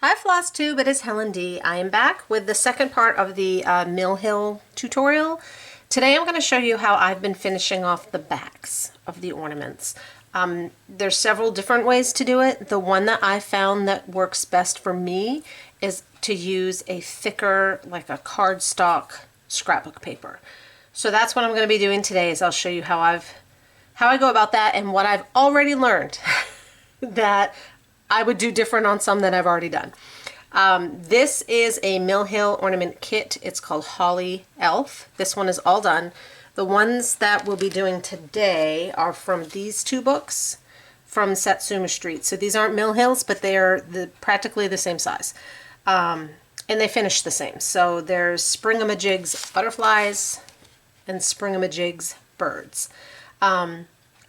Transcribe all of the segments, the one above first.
Hi Flosstube, it is Helen D. I am back with the second part of the Mill Hill tutorial. Today I'm going to show you how I've been finishing off the backs of the ornaments. There's several different ways to do it. The one that I found that works best for me is to use a thicker, like a cardstock scrapbook paper. So that's what I'm going to be doing today. Is I'll show you how I go about that and what I've already learned that I would do different on some that I've already done. This is a Mill Hill ornament kit. It's called Holly Elf. This one is all done. The ones that we'll be doing today are from these two books from Satsuma Street. So these aren't Mill Hills, but they are practically the same size. And they finish the same. So there's Springamajigs butterflies and Springamajigs birds.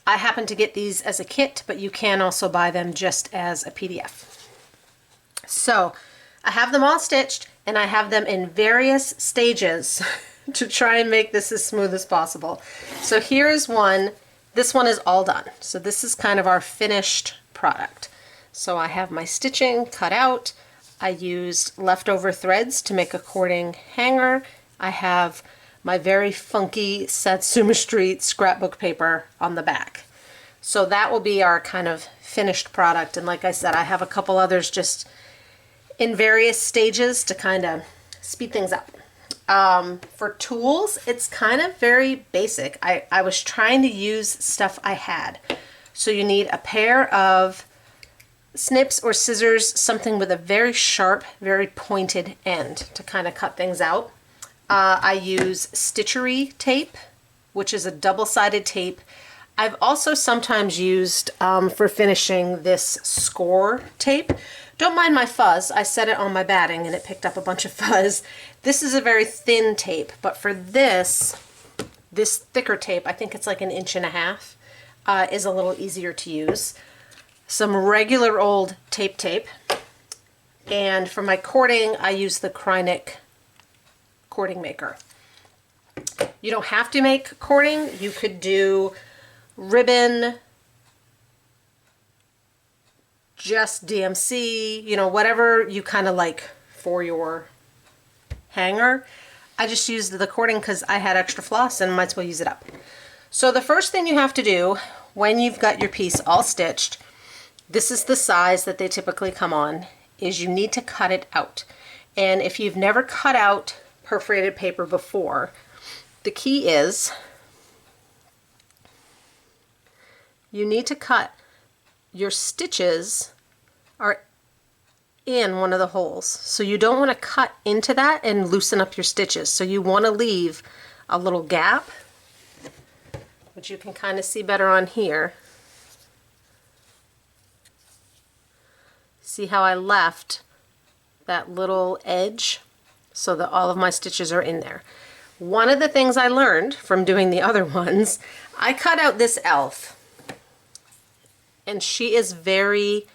I happen to get these as a kit, but you can also buy them just as a PDF. So I have them all stitched and I have them in various stages to try and make this as smooth as possible. So here's one. This one is all done. So this is kind of our finished product. So I have my stitching cut out. I used leftover threads to make a cording hanger. I have my very funky Satsuma Street scrapbook paper on the back. So that will be our kind of finished product. And like I said, I have a couple others just in various stages to kind of speed things up. For tools, it's kind of very basic. I was trying to use stuff I had. So you need a pair of snips or scissors, something with a very sharp, very pointed end to kind of cut things out. I use Stichery Tape, which is a double-sided tape. I've also sometimes used, for finishing, this Score tape. Don't mind my fuzz. I set it on my batting and it picked up a bunch of fuzz. This is a very thin tape, but for this thicker tape, I think it's like 1.5 inches, is a little easier to use. Some regular old tape. And for my cording, I use the Kreinik Cording Maker. You don't have to make cording. You could do ribbon, just DMC, you know, whatever you kind of like for your hanger. I just used the cording because I had extra floss and might as well use it up. So the first thing you have to do when you've got your piece all stitched, this is the size that they typically come on, is you need to cut it out. And if you've never cut out perforated paper before, the key is you need to cut your stitches are in one of the holes. So you don't want to cut into that and loosen up your stitches. So you want to leave a little gap, which you can kind of see better on here. See how I left that little edge so that all of my stitches are in there. One of the things I learned from doing the other ones, I cut out this elf. And she is very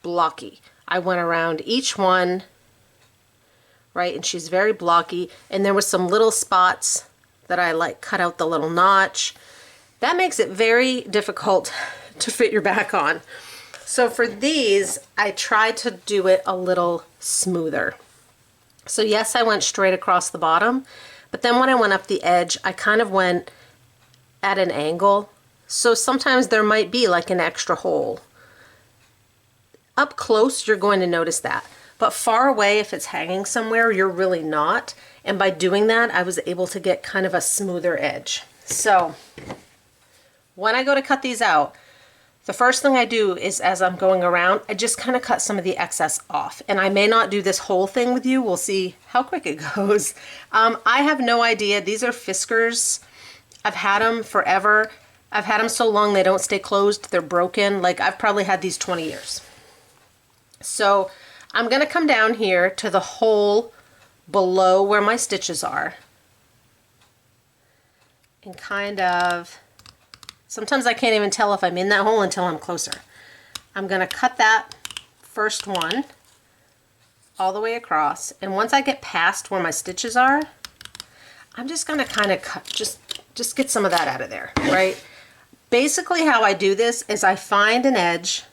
blocky. I went around each one, right, and she's very blocky. And there was some little spots that I like cut out the little notch. That makes it very difficult to fit your back on. So for these, I tried to do it a little smoother. So yes, I went straight across the bottom, but then when I went up the edge, I kind of went at an angle. So sometimes there might be like an extra hole. Up close, you're going to notice that. But far away, if it's hanging somewhere, you're really not. And by doing that, I was able to get kind of a smoother edge. So when I go to cut these out, the first thing I do is, as I'm going around, I just kind of cut some of the excess off. And I may not do this whole thing with you. We'll see how quick it goes. I have no idea. These are Fiskars. I've had them forever. I've had them so long they don't stay closed. They're broken. Like, I've probably had these 20 years. So I'm going to come down here to the hole below where my stitches are. And kind of, sometimes I can't even tell if I'm in that hole until I'm closer. I'm going to cut that first one all the way across. And once I get past where my stitches are, I'm just going to kind of cut, just get some of that out of there, right? Basically how I do this is I find an edge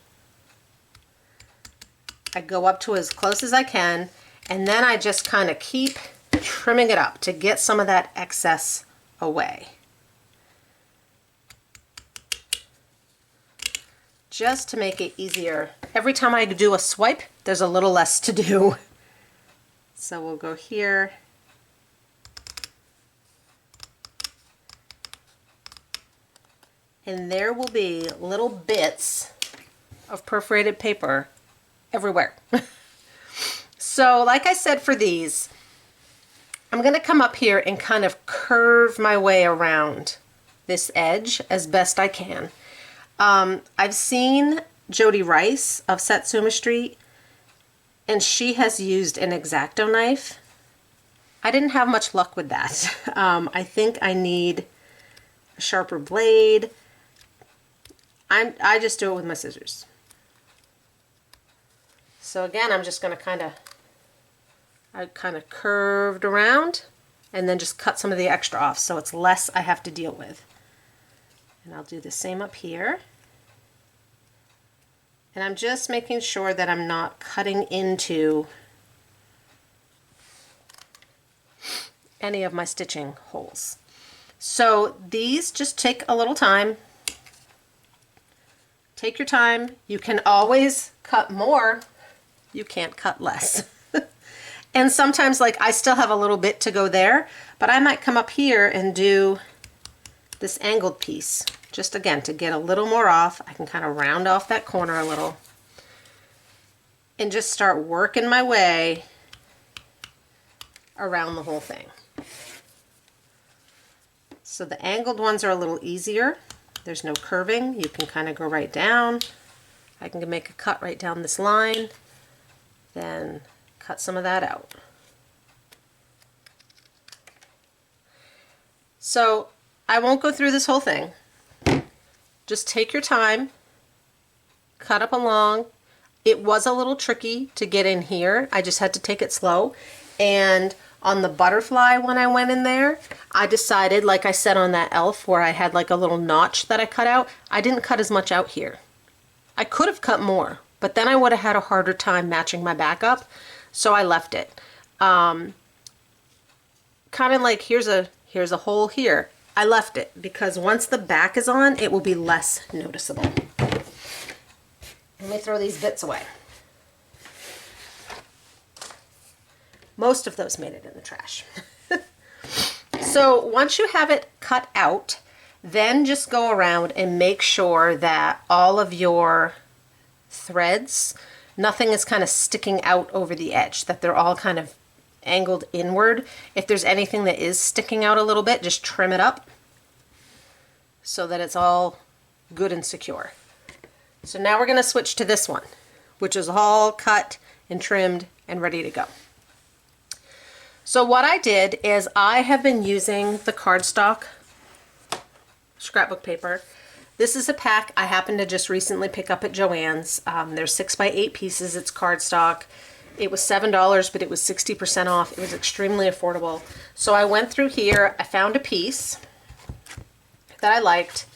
I go up to as close as I can, and then I just kind of keep trimming it up to get some of that excess away. Just to make it easier. Every time I do a swipe, there's a little less to do. So we'll go here. And there will be little bits of perforated paper everywhere. So like I said for these, I'm going to come up here and kind of curve my way around this edge as best I can. I've seen Jody Rice of Satsuma Street, and she has used an X-Acto knife. I didn't have much luck with that. I think I need a sharper blade. I just do it with my scissors. So again, I'm just going to I kind of curved around and then just cut some of the extra off so it's less I have to deal with. And I'll do the same up here. And I'm just making sure that I'm not cutting into any of my stitching holes. So these just take a little time. Take your time. You can always cut more. You can't cut less. And sometimes, like, I still have a little bit to go there, but I might come up here and do this angled piece. Just again, to get a little more off. I can kind of round off that corner a little and just start working my way around the whole thing. So the angled ones are a little easier. There's no curving. You can kind of go right down. I can make a cut right down this line, then cut some of that out. So I won't go through this whole thing. Just take your time, cut up along. It was a little tricky to get in here. I just had to take it slow. And on the butterfly, when I went in there, I decided, like I said on that elf where I had like a little notch that I cut out, I didn't cut as much out here. I could have cut more, but then I would have had a harder time matching my back up. So I left it. Kind of like here's a hole here. I left it because once the back is on, it will be less noticeable. Let me throw these bits away. Most of those made it in the trash. So once you have it cut out, then just go around and make sure that all of your threads, nothing is kind of sticking out over the edge, that they're all kind of angled inward. If there's anything that is sticking out a little bit, just trim it up so that it's all good and secure. So now we're going to switch to this one, which is all cut and trimmed and ready to go. So what I did is I have been using the cardstock scrapbook paper. This is a pack I happened to just recently pick up at Joann's. There's 6x8 pieces. It's cardstock. It was $7, but it was 60% off. It was extremely affordable. So I went through here. I found a piece that I liked,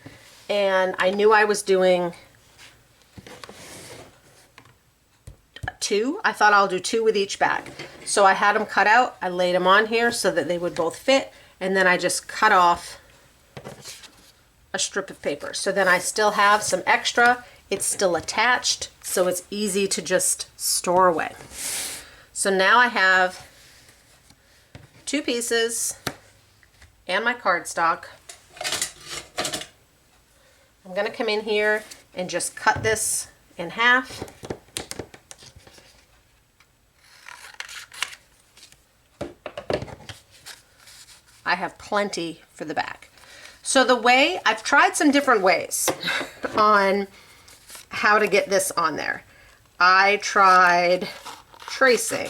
and I knew I was doing 2. I thought I'll do 2 with each bag. So I had them cut out. I laid them on here so that they would both fit, and then I just cut off a strip of paper. So then I still have some extra. It's still attached, so it's easy to just store away. So now I have 2 pieces and my cardstock. I'm going to come in here and just cut this in half. I have plenty for the back. So the way, I've tried some different ways on how to get this on there. I tried tracing.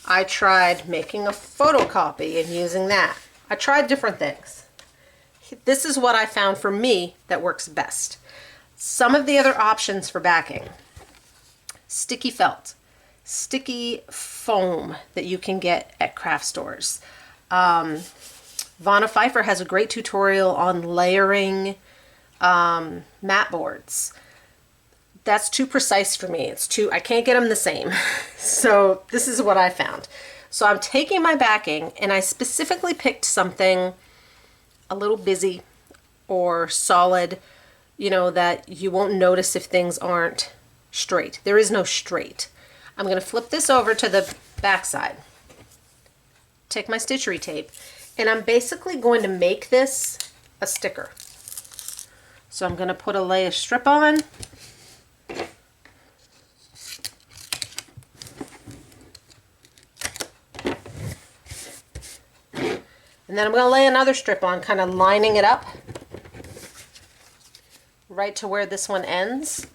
I tried making a photocopy and using that. I tried different things. This is what I found for me that works best. Some of the other options for backing: sticky felt, sticky foam that you can get at craft stores. Vonna Pfeiffer has a great tutorial on layering mat boards. that's too precise for me. I can't get them the same. So this is what I found. So I'm taking my backing, and I specifically picked something a little busy or solid, you know, that you won't notice if things aren't straight. There is no straight. I'm going to flip this over to the back side. Take my Stichery tape, and I'm basically going to make this a sticker. So I'm going to put a layer strip on. And then I'm going to lay another strip on, kind of lining it up right to where this one ends.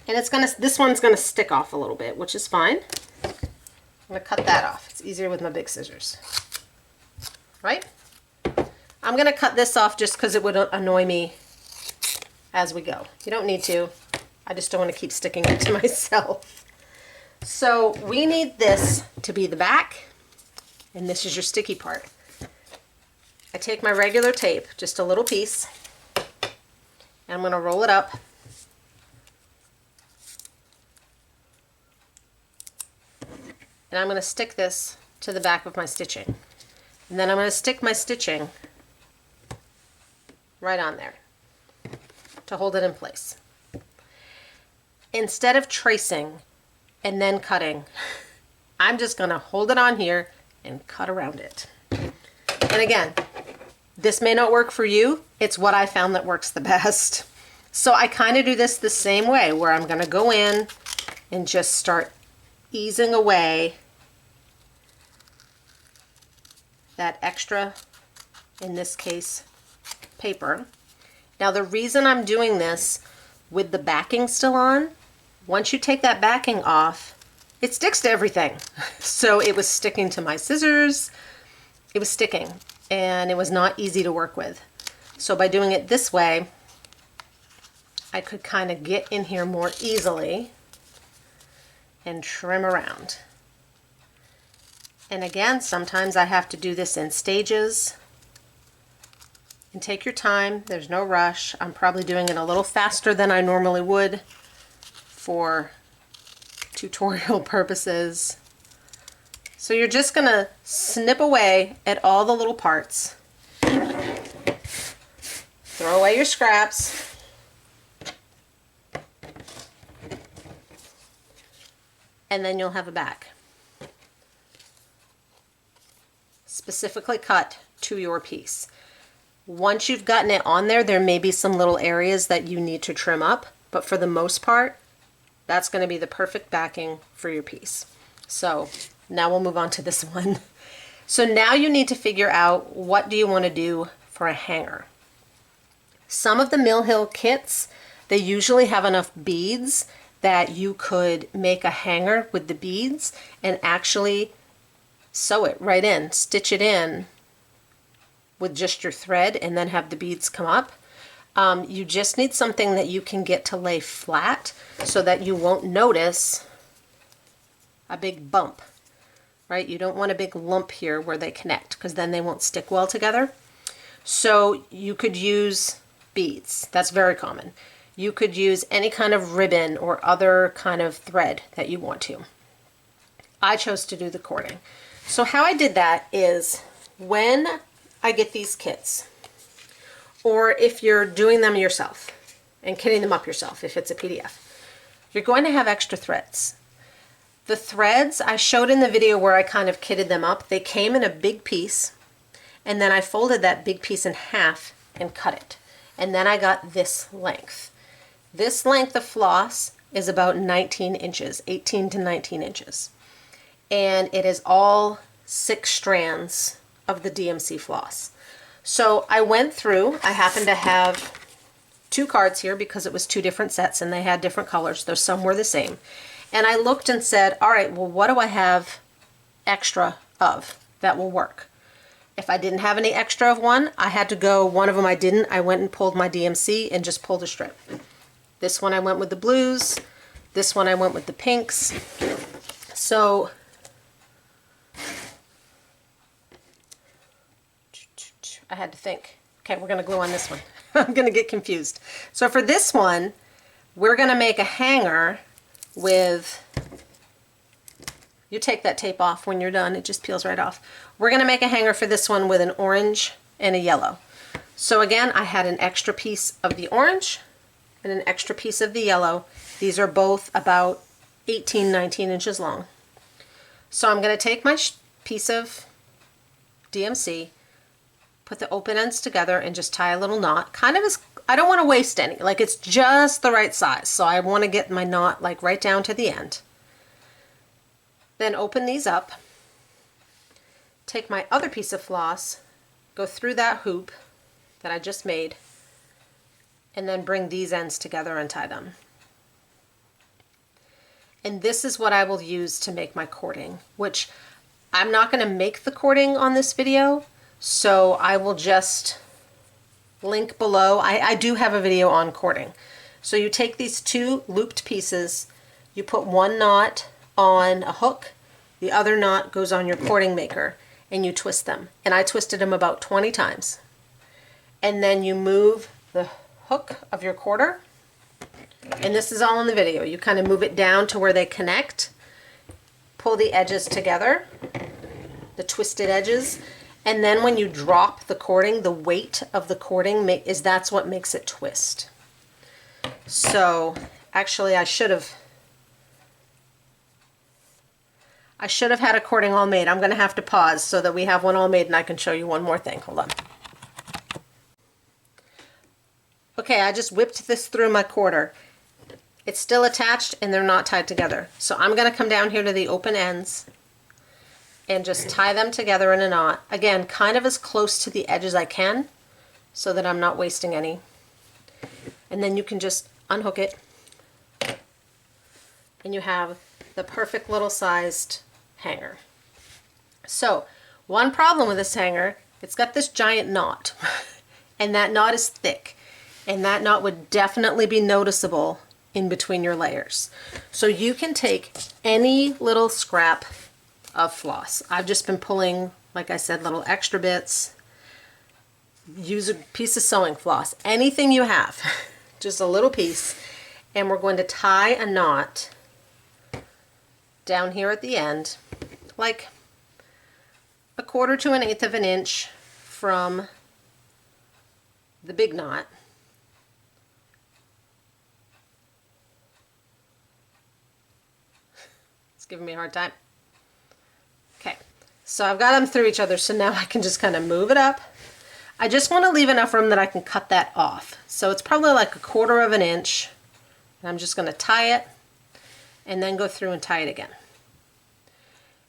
And this one's going to stick off a little bit, which is fine. I'm going to cut that off. It's easier with my big scissors. Right? I'm going to cut this off just because it would annoy me as we go. You don't need to. I just don't want to keep sticking it to myself. So we need this to be the back. And this is your sticky part. I take my regular tape, just a little piece, and I'm going to roll it up. And I'm going to stick this to the back of my stitching. And then I'm going to stick my stitching right on there to hold it in place. Instead of tracing and then cutting, I'm just going to hold it on here and cut around it. And again, this may not work for you. It's what I found that works the best. So I kind of do this the same way, where I'm going to go in and just start easing away that extra, in this case, paper. Now the reason I'm doing this with the backing still on, once you take that backing off, it sticks to everything. So it was sticking to my scissors, it was sticking, and it was not easy to work with. So by doing it this way, I could kind of get in here more easily and trim around. And again, sometimes I have to do this in stages. And take your time, there's no rush. I'm probably doing it a little faster than I normally would for tutorial purposes. So you're just going to snip away at all the little parts. Throw away your scraps. And then you'll have a back. Specifically cut to your piece. Once you've gotten it on there, there may be some little areas that you need to trim up, but for the most part, that's going to be the perfect backing for your piece. So now we'll move on to this one. So now you need to figure out, what do you want to do for a hanger? Some of the Mill Hill kits, they usually have enough beads that you could make a hanger with the beads and actually sew it right in, stitch it in with just your thread and then have the beads come up. You just need something that you can get to lay flat so that you won't notice a big bump, right? You don't want a big lump here where they connect, because then they won't stick well together. So you could use beads. That's very common. You could use any kind of ribbon or other kind of thread that you want to. I chose to do the cording. So how I did that is, when I get these kits, or if you're doing them yourself and kitting them up yourself, if it's a PDF, you're going to have extra threads. The threads I showed in the video where I kind of kitted them up, they came in a big piece, and then I folded that big piece in half and cut it. And then I got this length. This length of floss is about 19 inches, 18 to 19 inches. And it is all 6 strands of the DMC floss. So I went through, I happen to have 2 cards here because it was 2 different sets and they had different colors, though some were the same. And I looked and said, all right, well, what do I have extra of that will work? If I didn't have any extra of one, I had to go, one of them I didn't, I went and pulled my DMC and just pulled a strip. This one I went with the blues, this one I went with the pinks. So I had to think, okay, we're going to glue on this one. I'm going to get confused. So for this one, we're going to make a hanger with, you take that tape off when you're done, it just peels right off. We're going to make a hanger for this one with an orange and a yellow. So again, I had an extra piece of the orange and an extra piece of the yellow. These are both about 18, 19 inches long. So I'm going to take my piece of DMC, put the open ends together and just tie a little knot. Kind of as, I don't want to waste any, like it's just the right size. So I want to get my knot like right down to the end. Then open these up, take my other piece of floss, go through that hoop that I just made, and then bring these ends together and tie them. And this is what I will use to make my cording, which I'm not going to make the cording on this video, so I will just link below. I do have a video on cording. So you take these two looped pieces, you put one knot on a hook, the other knot goes on your cording maker, and you twist them. And I twisted them about 20 times. And then you move the hook of your quarter, and this is all in the video. You kind of move it down to where they connect, pull the edges together, the twisted edges, and then when you drop the cording, the weight of the cording that's what makes it twist. So actually I should have had a cording all made. I'm going to have to pause so that we have one all made and I can show you one more thing. Hold on. Okay, I just whipped this through my quarter. It's still attached and they're not tied together. So I'm going to come down here to the open ends and just tie them together in a knot. Again, kind of as close to the edge as I can so that I'm not wasting any. And then you can just unhook it and you have the perfect little sized hanger. So one problem with this hanger, it's got this giant knot and that knot is thick, and that knot would definitely be noticeable in between your layers. So you can take any little scrap of floss. I've just been pulling, like I said, little extra bits. Use a piece of sewing floss, anything you have, just a little piece, and we're going to tie a knot down here at the end, like 1/4 to 1/8 of an inch from the big knot. It's giving me a hard time. Okay, so I've got them through each other, so now I can just kind of move it up. I just want to leave enough room that I can cut that off. So it's probably like 1/4 of an inch. And I'm just going to tie it and then go through and tie it again.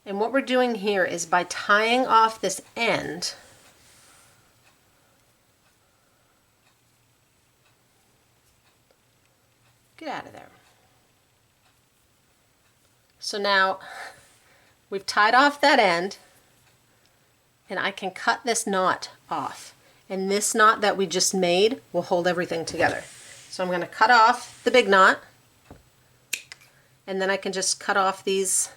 And what we're doing here is by tying off this end, get out of there. So now we've tied off that end and I can cut this knot off. And this knot that we just made will hold everything together. So I'm going to cut off the big knot and then I can just cut off these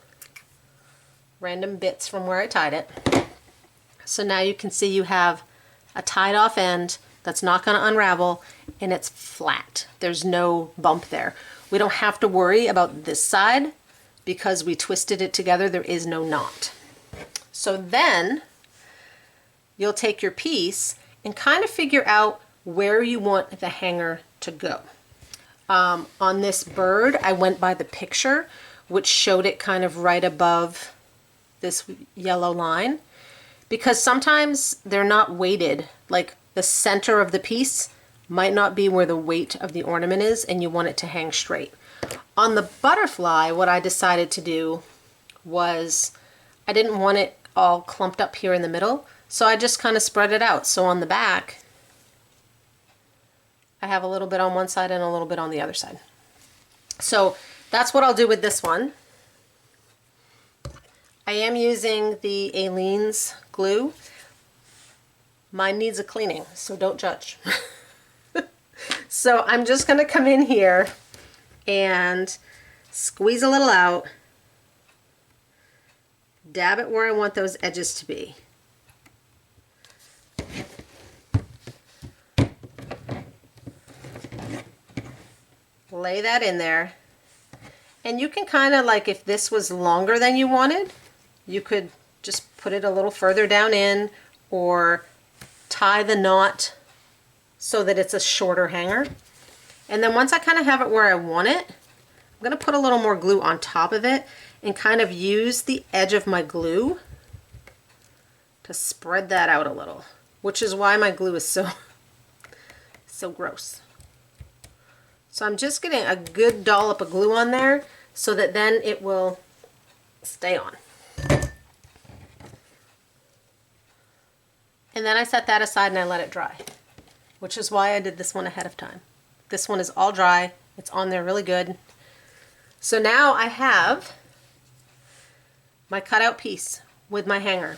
random bits from where I tied it. So now you can see you have a tied off end that's not going to unravel and it's flat. There's no bump there. We don't have to worry about this side because we twisted it together. There is no knot. So then you'll take your piece and kind of figure out where you want the hanger to go. On this bird, I went by the picture, which showed it kind of right above this yellow line, because sometimes they're not weighted. Like the center of the piece might not be where the weight of the ornament is, and you want it to hang straight. On the butterfly, what I decided to do was I didn't want it all clumped up here in the middle, so I just kind of spread it out. So on the back, I have a little bit on one side and a little bit on the other side. So that's what I'll do with this one. I am using the Aileen's glue. Mine needs a cleaning, so don't judge. So I'm just going to come in here and squeeze a little out, dab it where I want those edges to be. lay that in there. And you can kind of, like, if this was longer than you wanted, you could just put it a little further down in, or tie the knot so that it's a shorter hanger. And then once I kind of have it where I want it, I'm going to put a little more glue on top of it and kind of use the edge of my glue to spread that out a little, which is why my glue is so gross. So I'm just getting a good dollop of glue on there so that then it will stay on. And then I set that aside and I let it dry, which is why I did this one ahead of time. This one is all dry. It's on there really good. So now I have my cutout piece with my hanger,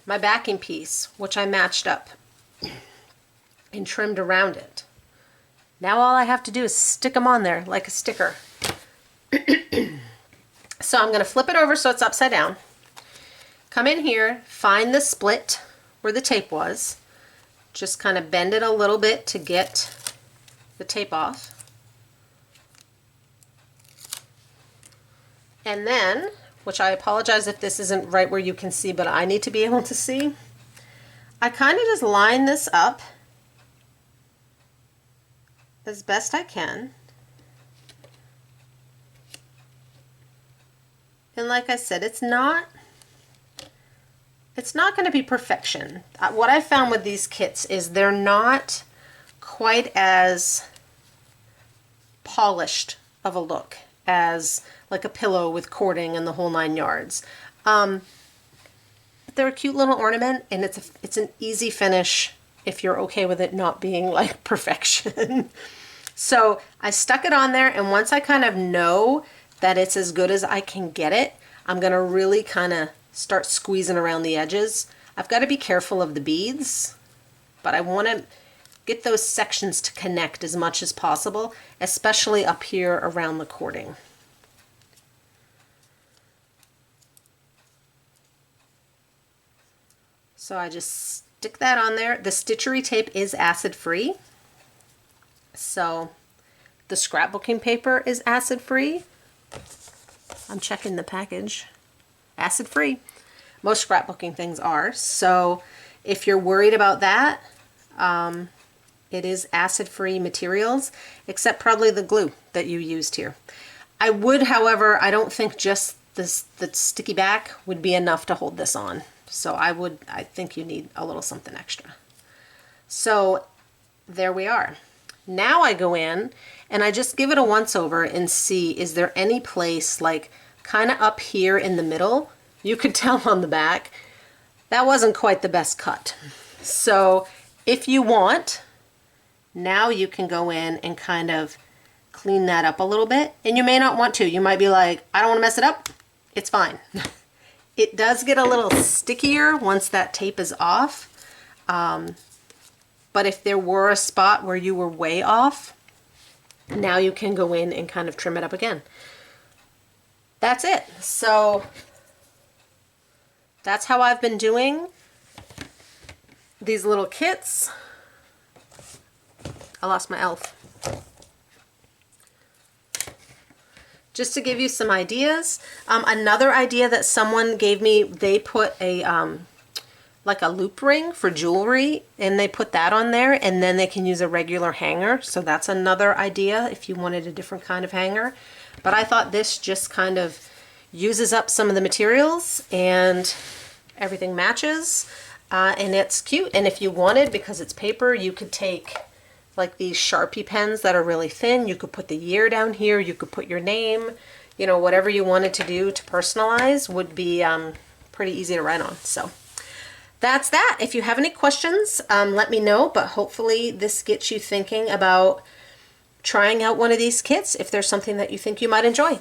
my backing piece, which I matched up and trimmed around it. Now all I have to do is stick them on there like a sticker. So I'm going to flip it over so it's upside down. Come in here, find the split where the tape was. Just kind of bend it a little bit to get the tape off. And then, which I apologize if this isn't right where you can see, but I need to be able to see, I kind of just line this up as best I can. And like I said, it's not going to be perfection. What I found with these kits is they're not quite as polished of a look as like a pillow with cording and the whole 9 yards. They're a cute little ornament, and it's an easy finish if you're okay with it not being like perfection. So I stuck it on there, and once I kind of know that it's as good as I can get it, I'm going to really kind of start squeezing around the edges. I've got to be careful of the beads, but I want to get those sections to connect as much as possible, especially up here around the cording. So I just stick that on there. The Stichery tape is acid free. So the scrapbooking paper is acid free. I'm checking the package. Acid free. Most scrapbooking things are. So if you're worried about that, it is acid free materials, except probably the glue that you used here. I would, however, I don't think just the sticky back would be enough to hold this on. So I think you need a little something extra. So there we are. Now I go in and I just give it a once over and see, is there any place like kind of up here in the middle? You could tell on the back that wasn't quite the best cut. So if you want, now you can go in and kind of clean that up a little bit. And you may not want to. You might be like, I don't want to mess it up. It's fine. It does get a little stickier once that tape is off. But if there were a spot where you were way off, now you can go in and kind of trim it up again. That's it. So that's how I've been doing these little kits. I lost my elf. Just to give you some ideas. Another idea that someone gave me, they put a like a loop ring for jewelry, and they put that on there, and then they can use a regular hanger. So that's another idea if you wanted a different kind of hanger. But I thought this just kind of uses up some of the materials and everything matches, and it's cute. And if you wanted, because it's paper, you could take like these Sharpie pens that are really thin. You could put the year down here. You could put your name. You know, whatever you wanted to do to personalize would be pretty easy to write on. So that's that. If you have any questions, let me know. But hopefully this gets you thinking about trying out one of these kits if there's something that you think you might enjoy.